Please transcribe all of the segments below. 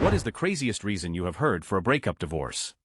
What is the craziest reason you have heard for a breakup divorce?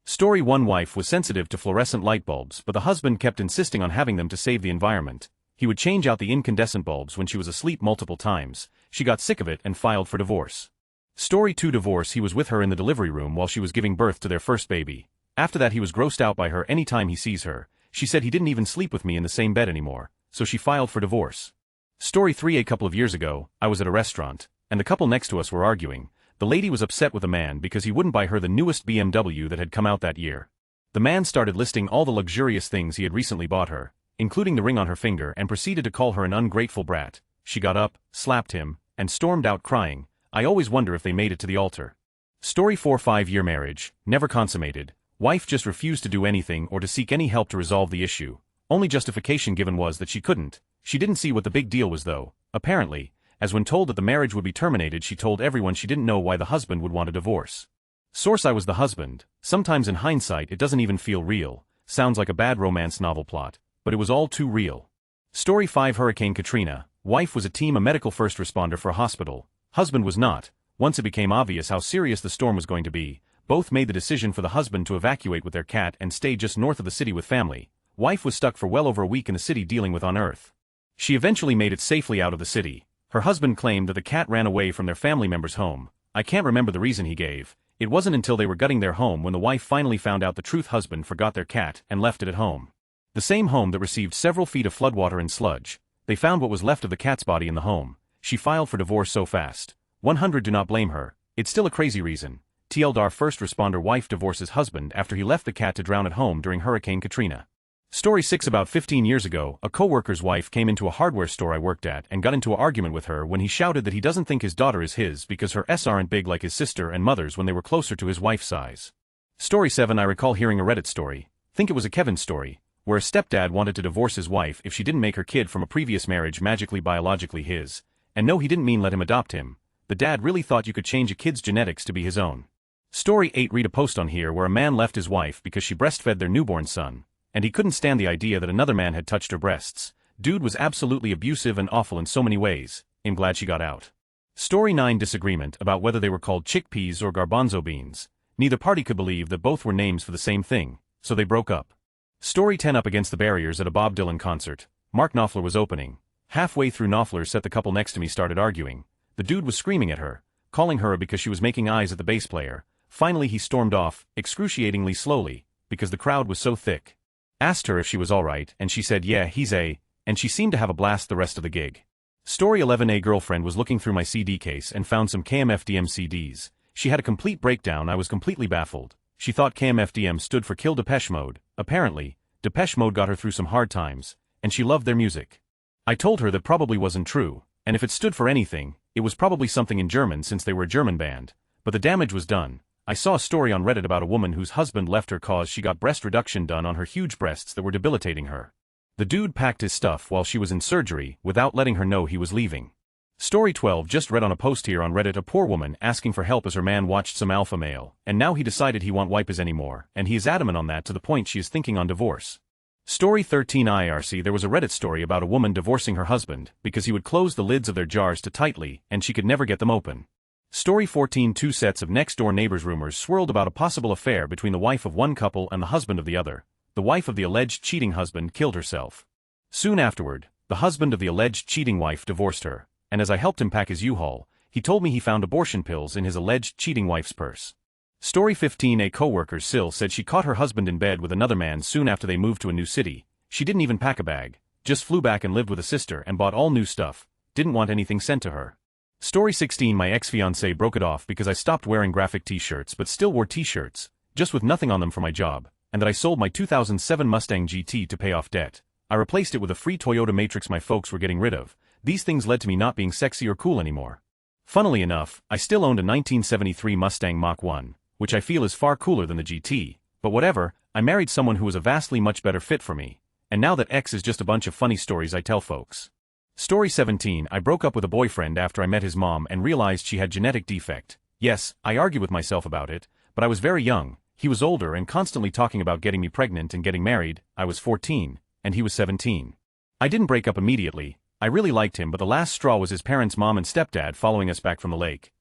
Story 1. Wife was sensitive to fluorescent light bulbs, but the husband kept insisting on having them to save the environment. He would change out the incandescent bulbs when she was asleep multiple times. She got sick of it and filed for divorce. Story 2. Divorce. He was with her in the delivery room while she was giving birth to their first baby. After that he was grossed out by her anytime he sees her. She said he didn't even sleep with me in the same bed anymore, so she filed for divorce. Story 3. A couple of years ago, I was at a restaurant, and the couple next to us were arguing. The lady was upset with the man because he wouldn't buy her the newest BMW that had come out that year. The man started listing all the luxurious things he had recently bought her, including the ring on her finger, and proceeded to call her an ungrateful brat. She got up, slapped him, and stormed out crying. I always wonder if they made it to the altar. Story 4. 5-year marriage, never consummated. Wife just refused to do anything or to seek any help to resolve the issue. Only justification given was that she couldn't. She didn't see what the big deal was though, apparently, as when told that the marriage would be terminated she told everyone she didn't know why the husband would want a divorce. Source: I was the husband. Sometimes in hindsight it doesn't even feel real. Sounds like a bad romance novel plot, but it was all too real. Story 5. Hurricane Katrina. Wife was a medical first responder for a hospital. Husband was not. Once it became obvious how serious the storm was going to be, both made the decision for the husband to evacuate with their cat and stay just north of the city with family. Wife was stuck for well over a week in the city dealing with on Earth. She eventually made it safely out of the city. Her husband claimed that the cat ran away from their family member's home. I can't remember the reason he gave. It wasn't until they were gutting their home when the wife finally found out the truth. Husband forgot their cat and left it at home. The same home that received several feet of floodwater and sludge. They found what was left of the cat's body in the home. She filed for divorce so fast. 100. Do not blame her. It's still a crazy reason. TLDR. First responder wife divorces husband after he left the cat to drown at home during Hurricane Katrina. Story 6. About 15 years ago, a co-worker's wife came into a hardware store I worked at and got into an argument with her when he shouted that he doesn't think his daughter is his because her s aren't big like his sister and mother's when they were closer to his wife's size. Story 7. I recall hearing a Reddit story, think it was a Kevin story, where a stepdad wanted to divorce his wife if she didn't make her kid from a previous marriage magically biologically his, and no, he didn't mean let him adopt him. The dad really thought you could change a kid's genetics to be his own. Story 8. Read a post on here where a man left his wife because she breastfed their newborn son, and he couldn't stand the idea that another man had touched her breasts. Dude was absolutely abusive and awful in so many ways. I'm glad she got out. Story 9. Disagreement about whether they were called chickpeas or garbanzo beans. Neither party could believe that both were names for the same thing, so they broke up. Story 10. Up against the barriers at a Bob Dylan concert. Mark Knopfler was opening. Halfway through, Knopfler said the couple next to me started arguing. The dude was screaming at her, calling her because she was making eyes at the bass player. Finally he stormed off, excruciatingly slowly, because the crowd was so thick. Asked her if she was alright, and she said yeah, he's and she seemed to have a blast the rest of the gig. Story 11. A girlfriend was looking through my CD case and found some KMFDM CDs. She had a complete breakdown. I was completely baffled. She thought KMFDM stood for Kill Depeche Mode. Apparently, Depeche Mode got her through some hard times, and she loved their music. I told her that probably wasn't true, and if it stood for anything, it was probably something in German since they were a German band. But the damage was done. I saw a story on Reddit about a woman whose husband left her cause she got breast reduction done on her huge breasts that were debilitating her. The dude packed his stuff while she was in surgery without letting her know he was leaving. Story 12. Just read on a post here on Reddit a poor woman asking for help as her man watched some alpha male, and now he decided he won't wipe his anymore, and he is adamant on that to the point she is thinking on divorce. Story 13. IRC. There was a Reddit story about a woman divorcing her husband because he would close the lids of their jars too tightly and she could never get them open. Story 14. 2 sets of next-door neighbors. Rumors swirled about a possible affair between the wife of one couple and the husband of the other. The wife of the alleged cheating husband killed herself. Soon afterward, the husband of the alleged cheating wife divorced her, and as I helped him pack his U-Haul, he told me he found abortion pills in his alleged cheating wife's purse. Story 15. A co-worker, Sil, said she caught her husband in bed with another man soon after they moved to a new city. She didn't even pack a bag, just flew back and lived with a sister and bought all new stuff, didn't want anything sent to her. Story 16. My ex-fiancé broke it off because I stopped wearing graphic t-shirts but still wore t-shirts, just with nothing on them for my job, and that I sold my 2007 Mustang GT to pay off debt. I replaced it with a free Toyota Matrix my folks were getting rid of. These things led to me not being sexy or cool anymore. Funnily enough, I still owned a 1973 Mustang Mach 1, which I feel is far cooler than the GT, but whatever, I married someone who was a vastly much better fit for me, and now that X is just a bunch of funny stories I tell folks. Story 17. I broke up with a boyfriend after I met his mom and realized she had genetic defect. Yes, I argued with myself about it, but I was very young. He was older and constantly talking about getting me pregnant and getting married. I was 14, and he was 17. I didn't break up immediately. I really liked him, but the last straw was his parents' mom and stepdad following us back from the lake.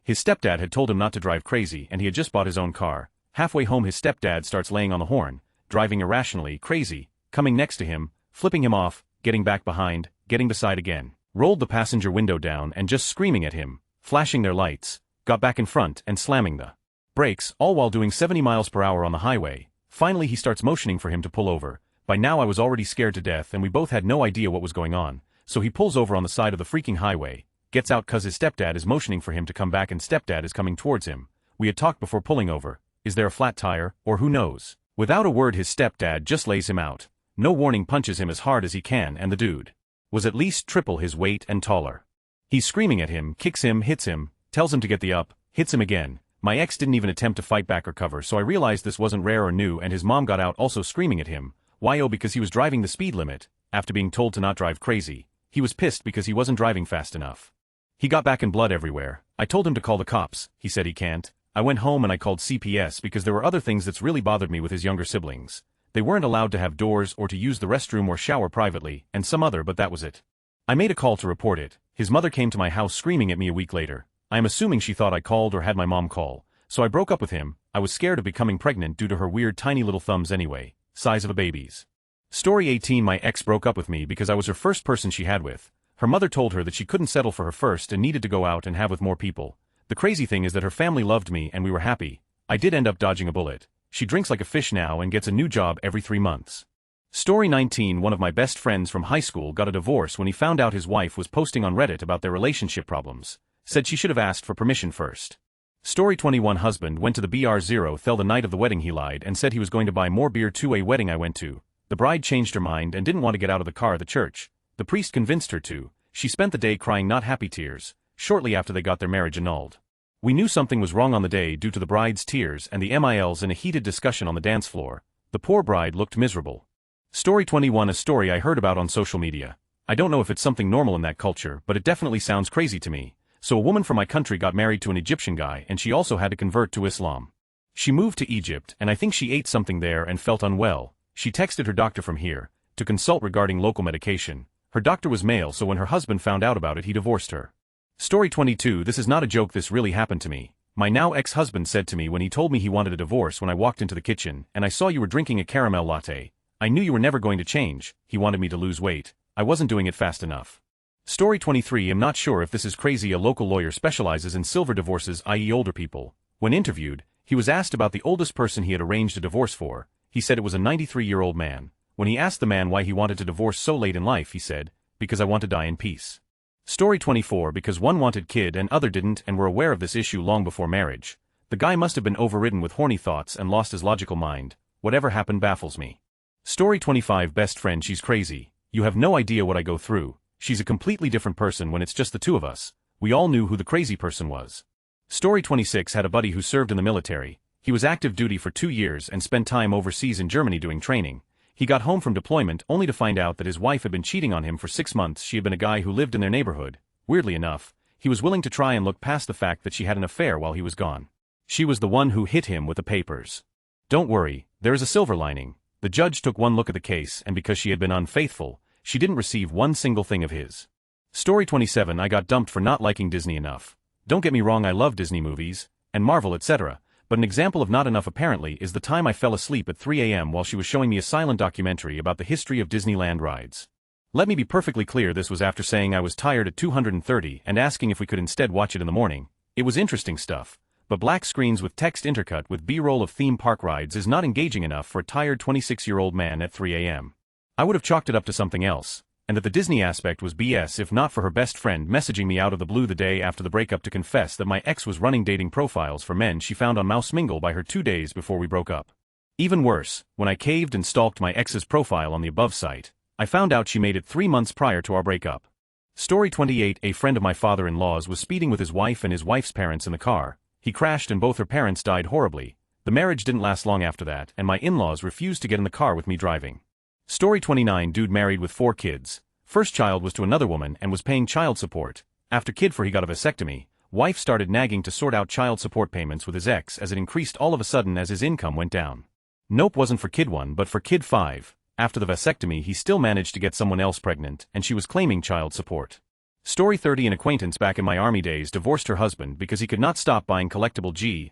His stepdad had told him not to drive crazy and he had just bought his own car. Halfway home his stepdad starts laying on the horn, driving irrationally, crazy, coming next to him, flipping him off, getting back behind, getting beside again, rolled the passenger window down and just screaming at him, flashing their lights, got back in front and slamming the brakes, all while doing 70 miles per hour on the highway. Finally he starts motioning for him to pull over. By now I was already scared to death and we both had no idea what was going on, so he pulls over on the side of the freaking highway, gets out cause his stepdad is motioning for him to come back and stepdad is coming towards him. We had talked before pulling over, is there a flat tire, or who knows? Without a word his stepdad just lays him out. No warning punches him as hard as he can and the dude was at least triple his weight and taller. He's screaming at him, kicks him, hits him, tells him to get the up, hits him again. My ex didn't even attempt to fight back or cover, so I realized this wasn't rare or new and his mom got out also screaming at him. Why? Oh, because he was driving the speed limit, after being told to not drive crazy. He was pissed because he wasn't driving fast enough. He got back in blood everywhere. I told him to call the cops, he said he can't. I went home and I called CPS because there were other things that's really bothered me with his younger siblings. They weren't allowed to have doors or to use the restroom or shower privately, and some other, but that was it. I made a call to report it. His mother came to my house screaming at me a week later. I am assuming she thought I called or had my mom call. So I broke up with him. I was scared of becoming pregnant due to her weird tiny little thumbs anyway, size of a baby's. Story 18. My ex broke up with me because I was her first person she had with. Her mother told her that she couldn't settle for her first and needed to go out and have with more people. The crazy thing is that her family loved me and we were happy. I did end up dodging a bullet. She drinks like a fish now and gets a new job every 3 months. Story 19. One of my best friends from high school got a divorce when he found out his wife was posting on Reddit about their relationship problems. Said she should have asked for permission first. Story 21. Husband went to the BR0 the night of the wedding. He lied and said he was going to buy more beer to a wedding I went to. The bride changed her mind and didn't want to get out of the car at the church. The priest convinced her to. She spent the day crying not happy tears, shortly after they got their marriage annulled. We knew something was wrong on the day due to the bride's tears and the MILs in a heated discussion on the dance floor. The poor bride looked miserable. Story 21. A story I heard about on social media. I don't know if it's something normal in that culture, but it definitely sounds crazy to me. So a woman from my country got married to an Egyptian guy and she also had to convert to Islam. She moved to Egypt and I think she ate something there and felt unwell. She texted her doctor from here to consult regarding local medication. Her doctor was male, so when her husband found out about it he divorced her. Story 22. This is not a joke, this really happened to me. My now ex-husband said to me when he told me he wanted a divorce when I walked into the kitchen and I saw you were drinking a caramel latte. I knew you were never going to change. He wanted me to lose weight. I wasn't doing it fast enough. Story 23. I'm not sure if this is crazy. A local lawyer specializes in silver divorces, i.e. older people. When interviewed, he was asked about the oldest person he had arranged a divorce for. He said it was a 93-year-old man. When he asked the man why he wanted to divorce so late in life, he said, "Because I want to die in peace." Story 24. Because one wanted kid and other didn't and were aware of this issue long before marriage. The guy must have been overridden with horny thoughts and lost his logical mind. Whatever happened baffles me. Story 25. Best friend. She's crazy. You have no idea what I go through. She's a completely different person when it's just the two of us. We all knew who the crazy person was. Story 26. Had a buddy who served in the military. He was active duty for 2 years and spent time overseas in Germany doing training. He got home from deployment only to find out that his wife had been cheating on him for 6 months. She had been a guy who lived in their neighborhood. Weirdly enough, he was willing to try and look past the fact that she had an affair while he was gone. She was the one who hit him with the papers. Don't worry, there is a silver lining. The judge took one look at the case and because she had been unfaithful, she didn't receive one single thing of his. Story 27. I got dumped for not liking Disney enough. Don't get me wrong, I love Disney movies, and Marvel, etc., but an example of not enough apparently is the time I fell asleep at 3 a.m. while she was showing me a silent documentary about the history of Disneyland rides. Let me be perfectly clear, this was after saying I was tired at 230 and asking if we could instead watch it in the morning. It was interesting stuff, but black screens with text intercut with B-roll of theme park rides is not engaging enough for a tired 26-year-old man at 3 a.m. I would have chalked it up to something else, and that the Disney aspect was BS if not for her best friend messaging me out of the blue the day after the breakup to confess that my ex was running dating profiles for men she found on Mouse Mingle by her 2 days before we broke up. Even worse, when I caved and stalked my ex's profile on the above site, I found out she made it 3 months prior to our breakup. Story 28. A friend of my father-in-law's was speeding with his wife and his wife's parents in the car. He crashed and both her parents died horribly. The marriage didn't last long after that and my in-laws refused to get in the car with me driving. Story 29. Dude married with 4 kids. First child was to another woman and was paying child support. After kid 4 he got a vasectomy. Wife started nagging to sort out child support payments with his ex as it increased all of a sudden as his income went down. Nope, wasn't for kid 1 but for kid 5. After the vasectomy he still managed to get someone else pregnant and she was claiming child support. Story 30. An acquaintance back in my army days divorced her husband because he could not stop buying collectible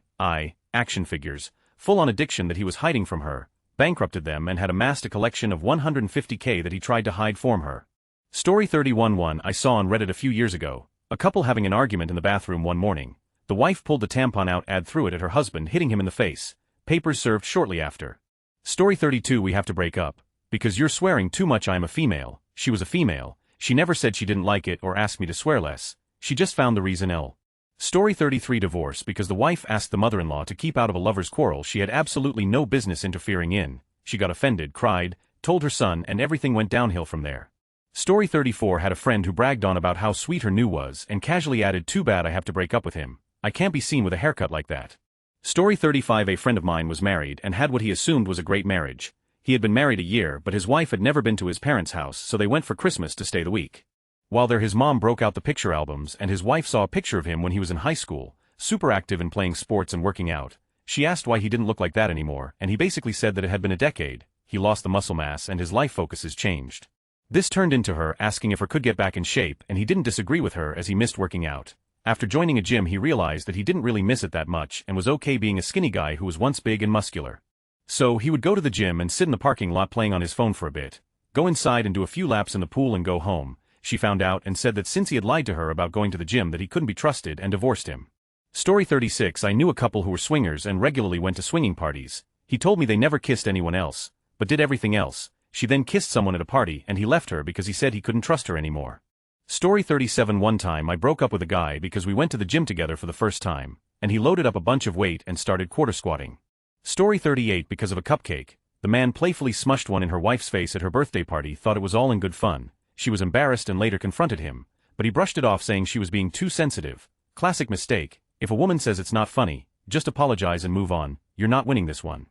action figures, full-on addiction that he was hiding from her, bankrupted them and had amassed a collection of 150K that he tried to hide from her. Story 31. One I saw on Reddit a few years ago, a couple having an argument in the bathroom one morning. The wife pulled the tampon out and threw it at her husband, hitting him in the face. Papers served shortly after. Story 32. We have to break up. Because you're swearing too much. I'm a female. She was a female. She never said she didn't like it or asked me to swear less. She just found the reason ill. Story 33. Divorce because the wife asked the mother-in-law to keep out of a lover's quarrel she had absolutely no business interfering in. She got offended, cried, told her son, and everything went downhill from there. Story 34. Had a friend who bragged on about how sweet her new was and casually added, too bad I have to break up with him. I can't be seen with a haircut like that. Story 35. A friend of mine was married and had what he assumed was a great marriage. He had been married a year but his wife had never been to his parents' house, so they went for Christmas to stay the week. While there his mom broke out the picture albums and his wife saw a picture of him when he was in high school, super active in playing sports and working out. She asked why he didn't look like that anymore, and he basically said that it had been a decade, he lost the muscle mass and his life focuses changed. This turned into her asking if he could get back in shape, and he didn't disagree with her as he missed working out. After joining a gym he realized that he didn't really miss it that much and was okay being a skinny guy who was once big and muscular. So he would go to the gym and sit in the parking lot playing on his phone for a bit, go inside and do a few laps in the pool and go home. She found out and said that since he had lied to her about going to the gym that he couldn't be trusted and divorced him. Story 36. I knew a couple who were swingers and regularly went to swinging parties. He told me they never kissed anyone else, but did everything else. She then kissed someone at a party and he left her because he said he couldn't trust her anymore. Story 37. One time I broke up with a guy because we went to the gym together for the first time, and he loaded up a bunch of weight and started quarter squatting. Story 38. Because of a cupcake, the man playfully smushed one in her wife's face at her birthday party, thought it was all in good fun. She was embarrassed and later confronted him, but he brushed it off saying she was being too sensitive. Classic mistake. If a woman says it's not funny, just apologize and move on. You're not winning this one.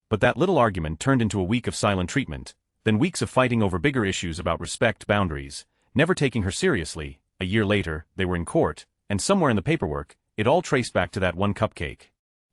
But that little argument turned into a week of silent treatment, then weeks of fighting over bigger issues about respect, boundaries, never taking her seriously. A year later, they were in court, and somewhere in the paperwork, it all traced back to that one cupcake.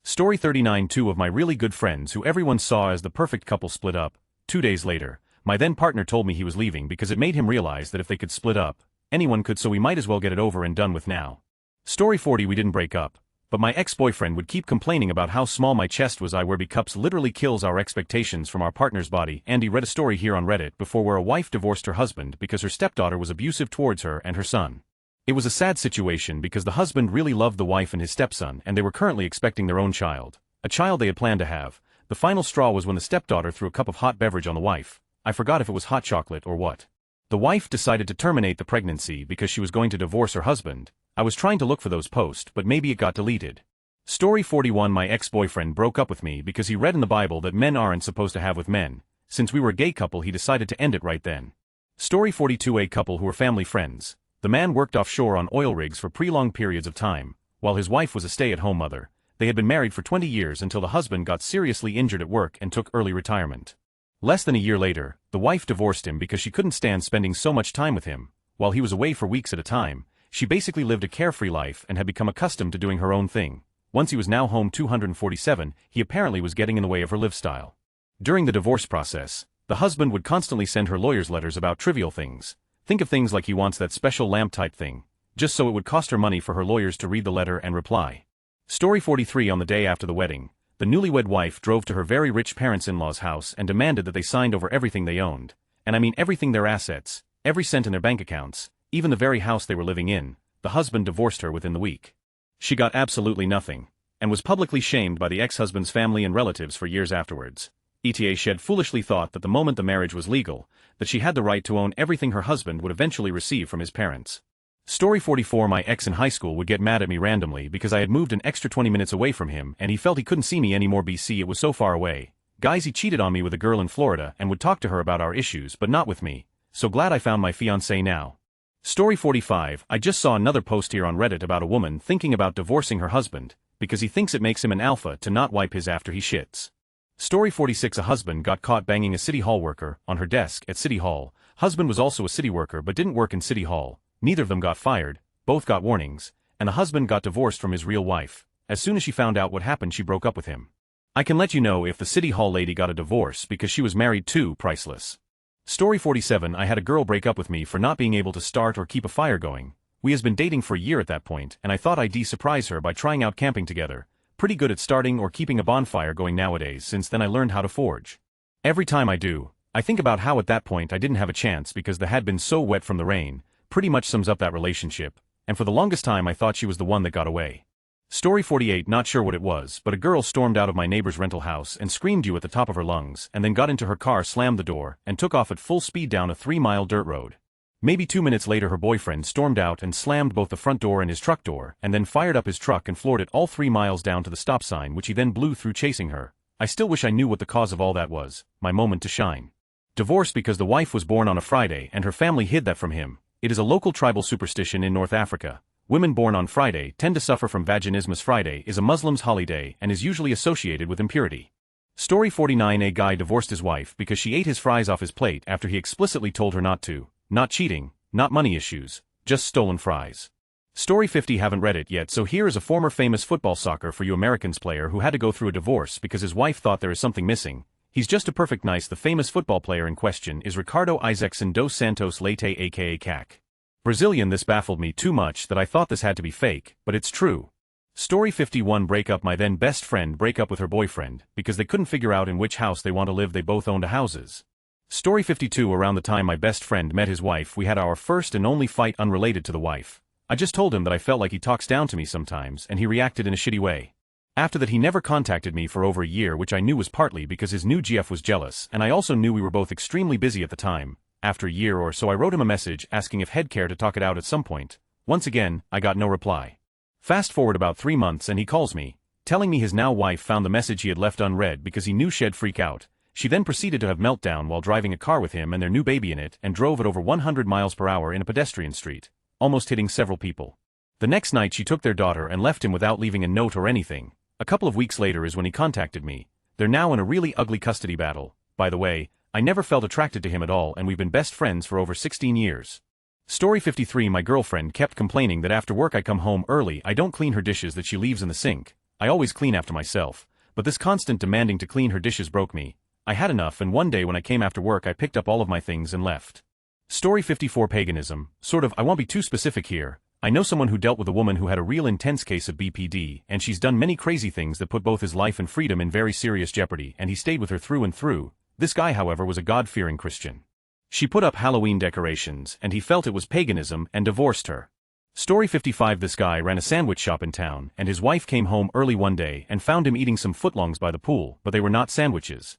Story 39. Two of my really good friends who everyone saw as the perfect couple split up. 2 days later, my then partner told me he was leaving because it made him realize that if they could split up, anyone could, so we might as well get it over and done with now. Story 40. We didn't break up, but my ex-boyfriend would keep complaining about how small my chest was. I where cups literally kills our expectations from our partner's body. Andy read a story here on Reddit before where a wife divorced her husband because her stepdaughter was abusive towards her and her son. It was a sad situation because the husband really loved the wife and his stepson and they were currently expecting their own child, a child they had planned to have. The final straw was when the stepdaughter threw a cup of hot beverage on the wife. I forgot if it was hot chocolate or what. The wife decided to terminate the pregnancy because she was going to divorce her husband. I was trying to look for those posts but maybe it got deleted. Story 41. My ex-boyfriend broke up with me because he read in the Bible that men aren't supposed to have with men. Since we were a gay couple he decided to end it right then. Story 42. A couple who were family friends. The man worked offshore on oil rigs for prolonged periods of time, while his wife was a stay-at-home mother. They had been married for 20 years until the husband got seriously injured at work and took early retirement. Less than a year later, the wife divorced him because she couldn't stand spending so much time with him. While he was away for weeks at a time, she basically lived a carefree life and had become accustomed to doing her own thing. Once he was now home 247, he apparently was getting in the way of her lifestyle. During the divorce process, the husband would constantly send her lawyer's letters about trivial things. Think of things like he wants that special lamp type thing, just so it would cost her money for her lawyers to read the letter and reply. Story 43. On the day after the wedding, the newlywed wife drove to her very rich parents-in-law's house and demanded that they signed over everything they owned. And I mean everything, their assets, every cent in their bank accounts, even the very house they were living in. The husband divorced her within the week. She got absolutely nothing, and was publicly shamed by the ex-husband's family and relatives for years afterwards. ETA Shed foolishly thought that the moment the marriage was legal, that she had the right to own everything her husband would eventually receive from his parents. Story 44. My ex in high school would get mad at me randomly because I had moved an extra 20 minutes away from him and he felt he couldn't see me anymore. BC it was so far away. Guys, he cheated on me with a girl in Florida and would talk to her about our issues but not with me. So glad I found my fiancé now. Story 45. I just saw another post here on Reddit about a woman thinking about divorcing her husband because he thinks it makes him an alpha to not wipe his after he shits. Story 46. A husband got caught banging a city hall worker on her desk at City Hall. Husband was also a city worker but didn't work in City Hall. Neither of them got fired, both got warnings, and the husband got divorced from his real wife. As soon as she found out what happened, she broke up with him. I can let you know if the City Hall lady got a divorce because she was married too. Priceless. Story 47. I had a girl break up with me for not being able to start or keep a fire going. We has been dating for a year at that point, and I thought I'd surprise her by trying out camping together. Pretty good at starting or keeping a bonfire going nowadays since then I learned how to forge. Every time I do, I think about how at that point I didn't have a chance because the had been so wet from the rain, pretty much sums up that relationship, and for the longest time I thought she was the one that got away. Story 48. Not sure what it was, but a girl stormed out of my neighbor's rental house and screamed you at the top of her lungs and then got into her car, slammed the door, and took off at full speed down a 3-mile dirt road. Maybe 2 minutes later her boyfriend stormed out and slammed both the front door and his truck door and then fired up his truck and floored it all 3 miles down to the stop sign, which he then blew through chasing her. I still wish I knew what the cause of all that was. My moment to shine. Divorce because the wife was born on a Friday and her family hid that from him. It is a local tribal superstition in North Africa. Women born on Friday tend to suffer from vaginismus. Friday is a Muslim's holiday and is usually associated with impurity. Story 49. A guy divorced his wife because she ate his fries off his plate after he explicitly told her not to. Not cheating, not money issues, just stolen fries. Story 50. Haven't read it yet, so here is a former famous football soccer for you Americans player who had to go through a divorce because his wife thought there is something missing. He's just a perfect nice. The famous football player in question is Ricardo Isaacson dos Santos Leite aka CAC. Brazilian. This baffled me too much that I thought this had to be fake, but it's true. Story 51. Breakup. My then best friend break up with her boyfriend because they couldn't figure out in which house they want to live. They both owned houses. Story 52. Around the time my best friend met his wife we had our first and only fight unrelated to the wife. I just told him that I felt like he talks down to me sometimes and he reacted in a shitty way. After that he never contacted me for over a year, which I knew was partly because his new GF was jealous and I also knew we were both extremely busy at the time. After a year or so I wrote him a message asking if he'd care to talk it out at some point. Once again, I got no reply. Fast forward about 3 months and he calls me, telling me his now wife found the message he had left unread because he knew she'd freak out. She then proceeded to have meltdown while driving a car with him and their new baby in it and drove at over 100 miles per hour in a pedestrian street, almost hitting several people. The next night she took their daughter and left him without leaving a note or anything. A couple of weeks later is when he contacted me. They're now in a really ugly custody battle. By the way, I never felt attracted to him at all and we've been best friends for over 16 years. Story 53. My girlfriend kept complaining that after work I come home early, I don't clean her dishes that she leaves in the sink. I always clean after myself, but this constant demanding to clean her dishes broke me. I had enough and one day when I came after work I picked up all of my things and left. Story 54. Paganism. Sort of. I won't be too specific here. I know someone who dealt with a woman who had a real intense case of BPD and she's done many crazy things that put both his life and freedom in very serious jeopardy and he stayed with her through and through. This guy however was a God-fearing Christian. She put up Halloween decorations and he felt it was paganism and divorced her. Story 55. This guy ran a sandwich shop in town and his wife came home early one day and found him eating some footlongs by the pool, but they were not sandwiches.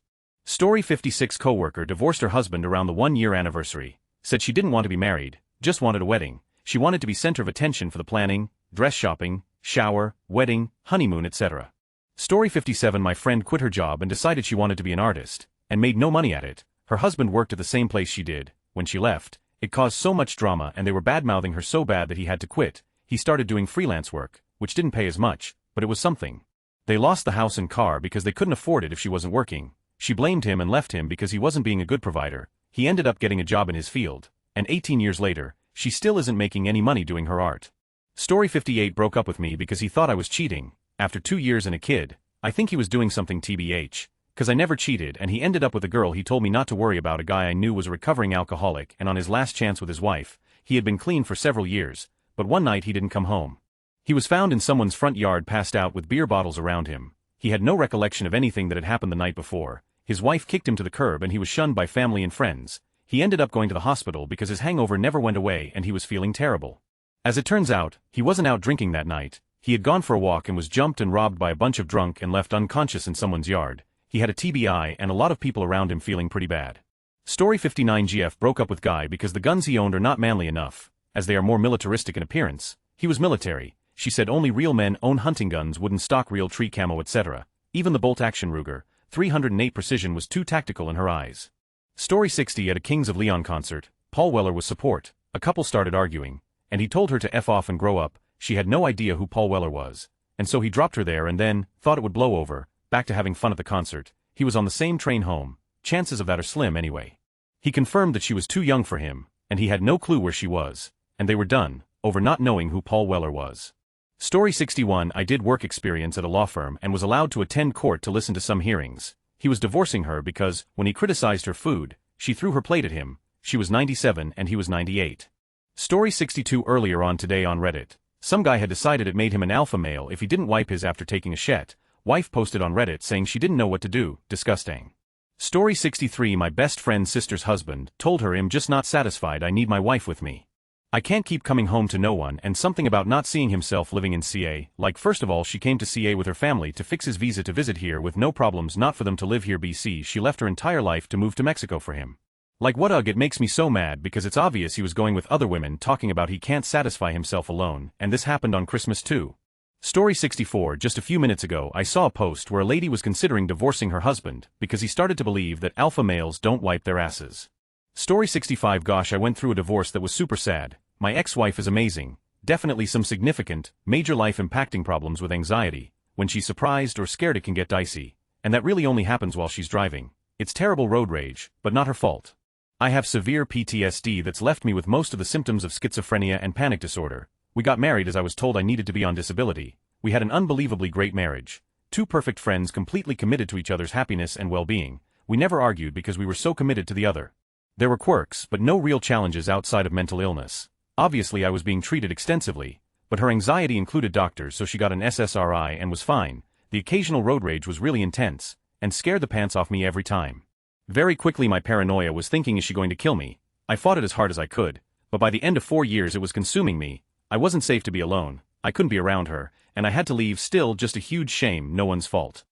Story 56. Coworker divorced her husband around the 1-year anniversary. Said she didn't want to be married, just wanted a wedding. She wanted to be center of attention for the planning, dress shopping, shower, wedding, honeymoon, etc. Story 57. My friend quit her job and decided she wanted to be an artist, and made no money at it. Her husband worked at the same place she did. When she left, it caused so much drama and they were bad-mouthing her so bad that he had to quit. He started doing freelance work, which didn't pay as much, but it was something. They lost the house and car because they couldn't afford it if she wasn't working. She blamed him and left him because he wasn't being a good provider. He ended up getting a job in his field, and 18 years later, she still isn't making any money doing her art. Story 58. Broke up with me because he thought I was cheating. After 2 years and a kid, I think he was doing something TBH. Cause I never cheated and he ended up with a girl he told me not to worry about. A guy I knew was a recovering alcoholic and on his last chance with his wife. He had been clean for several years, but one night he didn't come home. He was found in someone's front yard passed out with beer bottles around him. He had no recollection of anything that had happened the night before. His wife kicked him to the curb and he was shunned by family and friends. He ended up going to the hospital because his hangover never went away and he was feeling terrible. As it turns out, he wasn't out drinking that night. He had gone for a walk and was jumped and robbed by a bunch of drunk and left unconscious in someone's yard. He had a TBI and a lot of people around him feeling pretty bad. Story 59. GF broke up with guy because the guns he owned are not manly enough, as they are more militaristic in appearance. He was military. She said only real men own hunting guns, wooden stock, real tree camo, etc. Even the bolt-action Ruger 308 precision was too tactical in her eyes. Story 60. At a Kings of Leon concert, Paul Weller was support. A couple started arguing, and he told her to F off and grow up. She had no idea who Paul Weller was, and so he dropped her there and then thought it would blow over. Back to having fun at the concert. He was on the same train home. Chances of that are slim anyway. He confirmed that she was too young for him, and he had no clue where she was, and they were done, over not knowing who Paul Weller was. Story 61. I did work experience at a law firm and was allowed to attend court to listen to some hearings. He was divorcing her because, when he criticized her food, she threw her plate at him. She was 97 and he was 98. Story 62 earlier on today on Reddit. Some guy had decided it made him an alpha male if he didn't wipe his after taking a shit. Wife posted on Reddit saying she didn't know what to do, disgusting. Story 63 My best friend's sister's husband told her I'm just not satisfied, I need my wife with me. I can't keep coming home to no one, and something about not seeing himself living in CA, like first of all she came to CA with her family to fix his visa to visit here with no problems, not for them to live here BC, she left her entire life to move to Mexico for him. Like what ugh, it makes me so mad because it's obvious he was going with other women talking about he can't satisfy himself alone, and this happened on Christmas too. Story 64 Just a few minutes ago I saw a post where a lady was considering divorcing her husband because he started to believe that alpha males don't wipe their asses. Story 65 Gosh, I went through a divorce that was super sad. My ex-wife is amazing, definitely some significant, major life impacting problems with anxiety. When she's surprised or scared it can get dicey, and that really only happens while she's driving. It's terrible road rage, but not her fault. I have severe PTSD that's left me with most of the symptoms of schizophrenia and panic disorder. We got married as I was told I needed to be on disability. We had an unbelievably great marriage. Two perfect friends completely committed to each other's happiness and well-being. We never argued because we were so committed to the other. There were quirks, but no real challenges outside of mental illness. Obviously I was being treated extensively, but her anxiety included doctors, so she got an SSRI and was fine. The occasional road rage was really intense, and scared the pants off me every time. Very quickly my paranoia was thinking, is she going to kill me? I fought it as hard as I could, but by the end of 4 years it was consuming me. I wasn't safe to be alone, I couldn't be around her, and I had to leave. Still just a huge shame, no one's fault.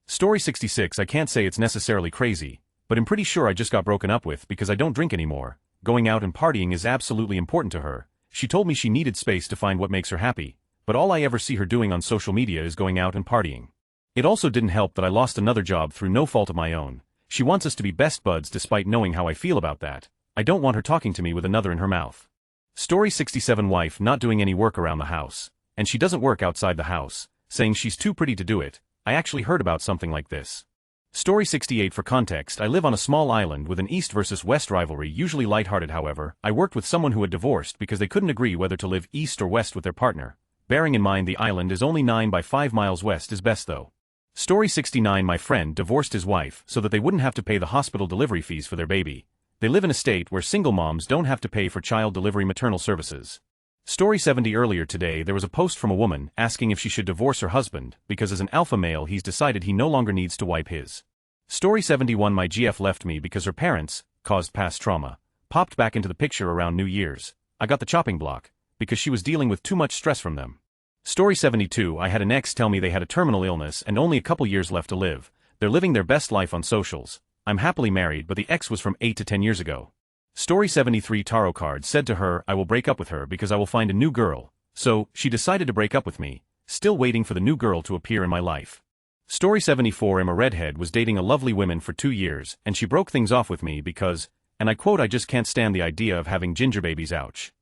Story 66 I can't say it's necessarily crazy, but I'm pretty sure I just got broken up with because I don't drink anymore. Going out and partying is absolutely important to her. She told me she needed space to find what makes her happy, but all I ever see her doing on social media is going out and partying. It also didn't help that I lost another job through no fault of my own. She wants us to be best buds despite knowing how I feel about that. I don't want her talking to me with another in her mouth. Story 67 Wife not doing any work around the house, and she doesn't work outside the house, saying she's too pretty to do it. I actually heard about something like this. Story 68 For context, I live on a small island with an east versus west rivalry, usually lighthearted. However, I worked with someone who had divorced because they couldn't agree whether to live east or west with their partner. Bearing in mind the island is only 9 by 5 miles west is best though. Story 69 My friend divorced his wife so that they wouldn't have to pay the hospital delivery fees for their baby. They live in a state where single moms don't have to pay for child delivery maternal services. Story 70 Earlier today there was a post from a woman asking if she should divorce her husband because as an alpha male he's decided he no longer needs to wipe his. Story 71 My GF left me because her parents, caused past trauma, popped back into the picture around New Year's. I got the chopping block because she was dealing with too much stress from them. Story 72 I had an ex tell me they had a terminal illness and only a couple years left to live. They're living their best life on socials. I'm happily married, but the ex was from 8 to 10 years ago. Story 73 Tarot card said to her I will break up with her because I will find a new girl. So, she decided to break up with me, still waiting for the new girl to appear in my life. Story 74 I'm a redhead was dating a lovely woman for 2 years and she broke things off with me because, and I quote, I just can't stand the idea of having ginger babies, ouch.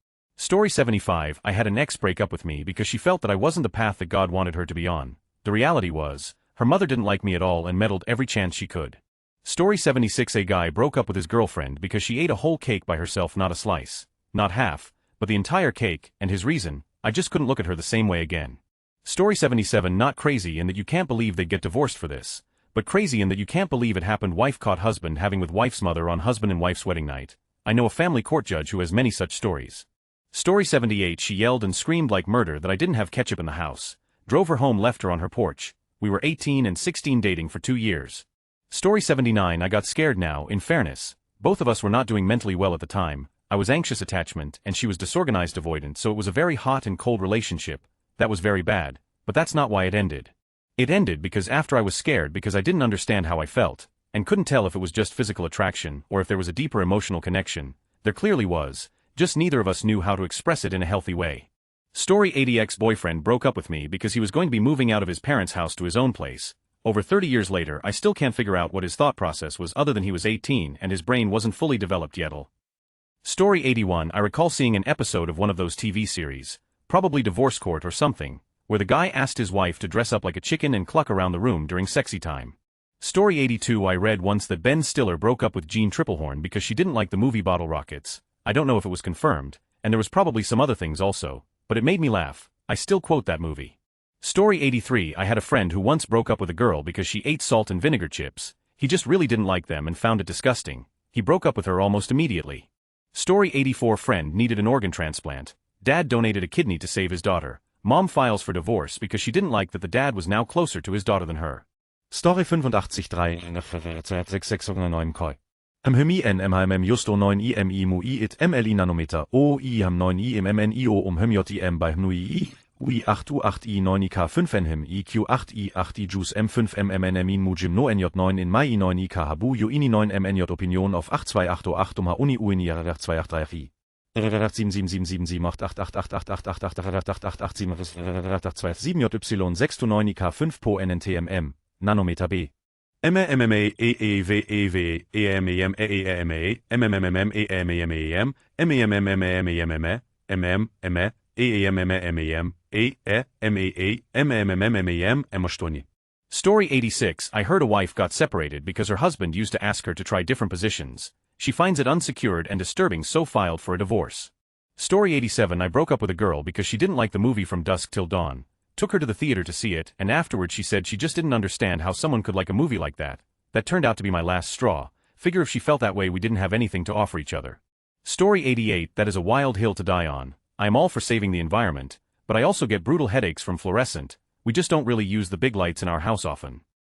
Story 75 I had an ex break up with me because she felt that I wasn't the path that God wanted her to be on. The reality was, her mother didn't like me at all and meddled every chance she could. Story 76 A guy broke up with his girlfriend because she ate a whole cake by herself, not a slice, not half, but the entire cake, and his reason, I just couldn't look at her the same way again. Story 77 Not crazy in that you can't believe they'd get divorced for this, but crazy in that you can't believe it happened. Wife caught husband having with wife's mother on husband and wife's wedding night. I know a family court judge who has many such stories. Story 78 She yelled and screamed like murder that I didn't have ketchup in the house. Drove her home, left her on her porch. We were 18 and 16 dating for 2 years. Story 79 I got scared now, in fairness. Both of us were not doing mentally well at the time. I was anxious attachment and she was disorganized avoidant, so it was a very hot and cold relationship. That was very bad, but that's not why it ended. It ended because after I was scared because I didn't understand how I felt, and couldn't tell if it was just physical attraction or if there was a deeper emotional connection. There clearly was, just neither of us knew how to express it in a healthy way. Story 80 Ex-boyfriend broke up with me because he was going to be moving out of his parents' house to his own place. Over 30 years later I still can't figure out what his thought process was other than he was 18 and his brain wasn't fully developed yet. Story 81 I recall seeing an episode of one of those TV series, probably Divorce Court or something, where the guy asked his wife to dress up like a chicken and cluck around the room during sexy time. Story 82 I read once that Ben Stiller broke up with Jean Triplehorn because she didn't like the movie Bottle Rockets. I don't know if it was confirmed, and there was probably some other things also, but it made me laugh. I still quote that movie. Story 83 I had a friend who once broke up with a girl because she ate salt and vinegar chips. He just really didn't like them and found it disgusting. He broke up with her almost immediately. Story 84 Friend needed an organ transplant. Dad donated a kidney to save his daughter. Mom files for divorce because she didn't like that the dad was now closer to his daughter than her. Story 85 koi. Hemi NMHMM Justo 9 IMI MUI it MLI Nanometer O I ham 9 I im MNIO HMJIM bei HMUI UI 8 U8 I 9 IK 5 NHM IQ 8 I 8 I Juice M5 MMNMIN Mujim No NJ 9 in Mai 9 IK Habu Juini 9 MNJ Opinion auf 82808 Uni Uni 283 7JY 6 to 9 IK 5 Po NNTMM Nanometer B MMA EEWEW EMEM EEME MMMM EMEMEM MEMMMMEMM MM EEMMMEM MEMMMMEM Emostoni. Story 86 I heard a wife got separated because her husband used to ask her to try different positions. She finds it unsecured and disturbing, so filed for a divorce. Story 87 I broke up with a girl because she didn't like the movie From Dusk Till Dawn. Took her to the theater to see it, and afterwards she said she just didn't understand how someone could like a movie like that. That turned out to be my last straw. Figure if she felt that way we didn't have anything to offer each other. Story 88 That is a wild hill to die on. I am all for saving the environment, but I also get brutal headaches from fluorescent. We just don't really use the big lights in our house often.